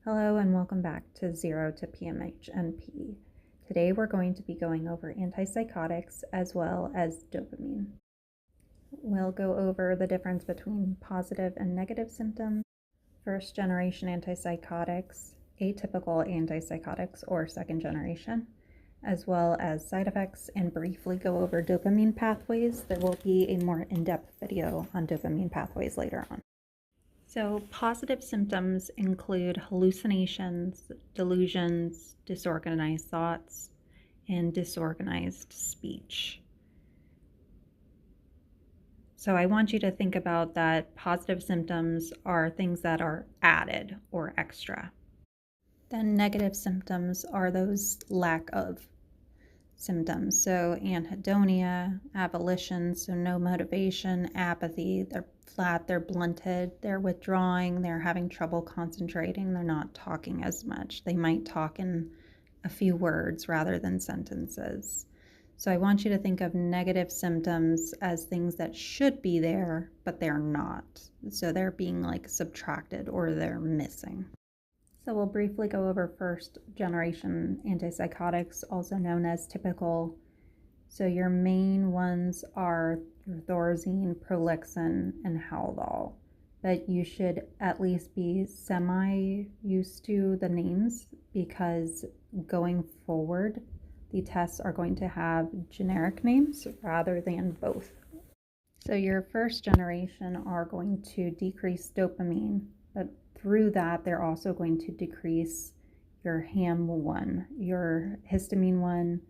Hello and welcome back to Zero to PMHNP. Today we're going to be going over antipsychotics as well as dopamine. We'll go over the difference between positive and negative symptoms, first generation antipsychotics, atypical antipsychotics or second generation, as well as side effects, and briefly go over dopamine pathways. There will be a more in-depth video on dopamine pathways later on. So positive symptoms include hallucinations, delusions, disorganized thoughts, and disorganized speech. So I want you to think about that positive symptoms are things that are added or extra. Then negative symptoms are those lack of symptoms. So anhedonia, avolition, so no motivation, apathy, they're flat, they're blunted, they're withdrawing, they're having trouble concentrating, they're not talking as much. They might talk in a few words rather than sentences. So I want you to think of negative symptoms as things that should be there, but they're not. So they're being like subtracted or they're missing. So we'll briefly go over first generation antipsychotics, also known as typical. So your main ones are thorazine, prolixin, and Haldol. But you should at least be semi-used to the names because going forward, the tests are going to have generic names rather than both. So your first generation are going to decrease dopamine, but through that, they're also going to decrease your HAM1, your histamine 1,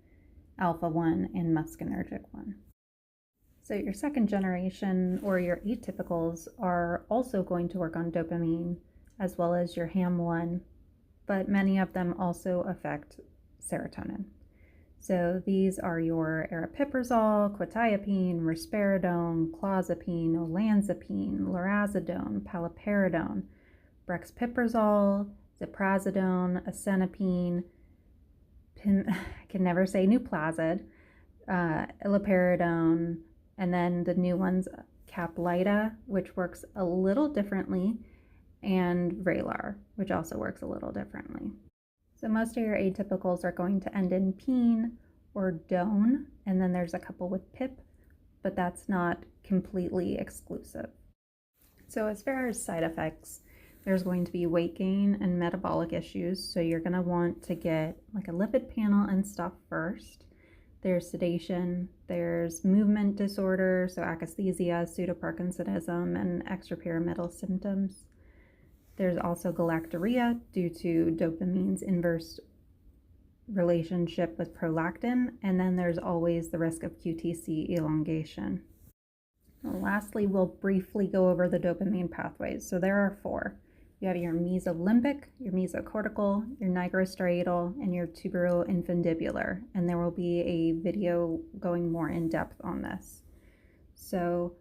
alpha 1, and muscarinic 1. So your second generation or your atypicals are also going to work on dopamine as well as your HAM1, but many of them also affect serotonin. So these are your aripiprazole, quetiapine, risperidone, clozapine, olanzapine, lorazepam, paliperidone, brexpiprazole, ziprasidone, acenapine, I can never say Nuplazid, iloperidone, and then the new ones, Caplyta, which works a little differently, and Vraylar, which also works a little differently. So most of your atypicals are going to end in pene or done, and then there's a couple with pip, but that's not completely exclusive. So as far as side effects, there's going to be weight gain and metabolic issues. So you're going to want to get like a lipid panel and stuff first. There's sedation, there's movement disorder, so akathisia, pseudoparkinsonism, and extrapyramidal symptoms. There's also galactorrhea due to dopamine's inverse relationship with prolactin. And then there's always the risk of QTc elongation. Lastly, we'll briefly go over the dopamine pathways. So there are four. You have your mesolimbic, your mesocortical, your nigrostriatal, and your tuberoinfundibular. And there will be a video going more in depth on this. So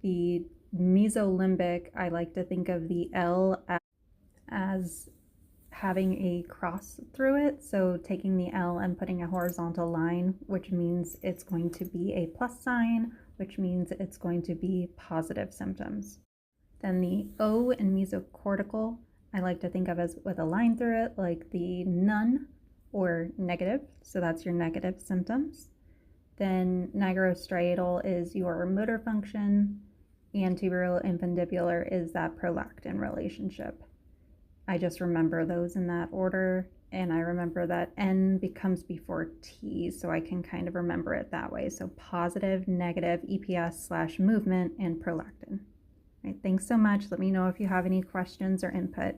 the mesolimbic, I like to think of the L as having a cross through it. So taking the L and putting a horizontal line, which means it's going to be a plus sign, which means it's going to be positive symptoms. Then the O in mesocortical, I like to think of as with a line through it, like the none or negative. So that's your negative symptoms. Then nigrostriatal is your motor function, and tuberoinfundibular is that prolactin relationship. I just remember those in that order, and I remember that N becomes before T, so I can kind of remember it that way. So positive, negative, EPS/movement, and prolactin. All right, thanks so much. Let me know if you have any questions or input.